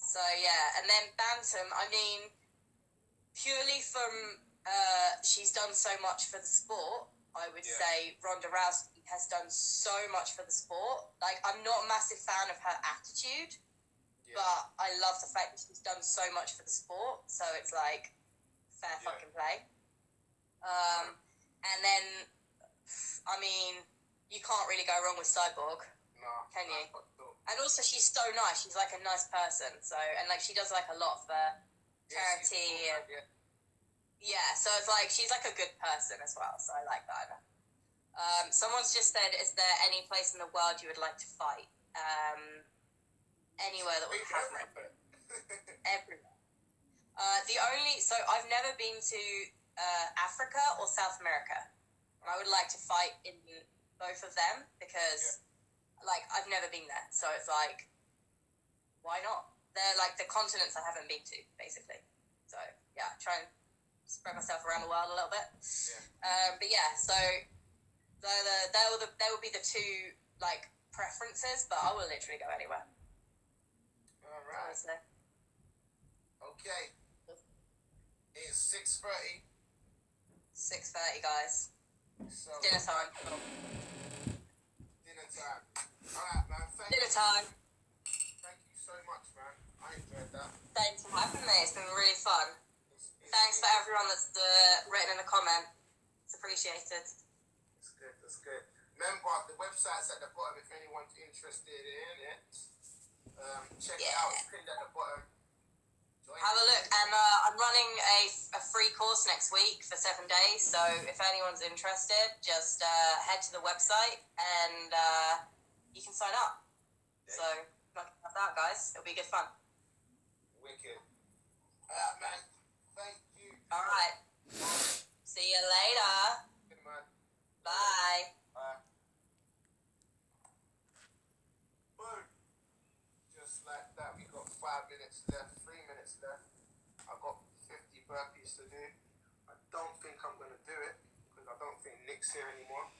So yeah, and then bantam. I mean, purely from she's done so much for the sport. I would say Ronda Rousey has done so much for the sport. Like, I'm not a massive fan of her attitude, but I love the fact that she's done so much for the sport. So it's like fair fucking play. And then, I mean, you can't really go wrong with Cyborg, can you? And also, she's so nice. She's like a nice person. So, and like, she does like a lot for charity. So it's like she's like a good person as well. So I like that. Someone's just said, "Is there any place in the world you would like to fight?" Anywhere that would have me. Everywhere. I've never been to Africa or South America. I would like to fight in both of them because, like, I've never been there. So it's like, why not? They're like the continents I haven't been to, basically. So yeah, try and spread myself around the world a little bit. But yeah, so there will be the two like preferences, but I will literally go anywhere. All right. Honestly. Okay. It's 6:30. 6:30, guys. So Dinner time. Dinner time. All right, man. Dinner time. Thank you so much, man. I enjoyed that. Thanks for having me. It's been really fun. Thanks for everyone that's written in a comment. It's appreciated. That's good. Remember, the website's at the bottom if anyone's interested in it. Check it out. It's pinned at the bottom. Have a look. And I'm running a free course next week for 7 days. So if anyone's interested, just head to the website and you can sign up. So knock that out, guys. It'll be good fun. Wicked. Alright, man. Thank you. Alright. See you later. Good, man. Bye. Bye. Boom. Just like that, we got 5 minutes left, 3 minutes left. I've got 50 burpees to do. I don't think I'm going to do it because I don't think Nick's here anymore.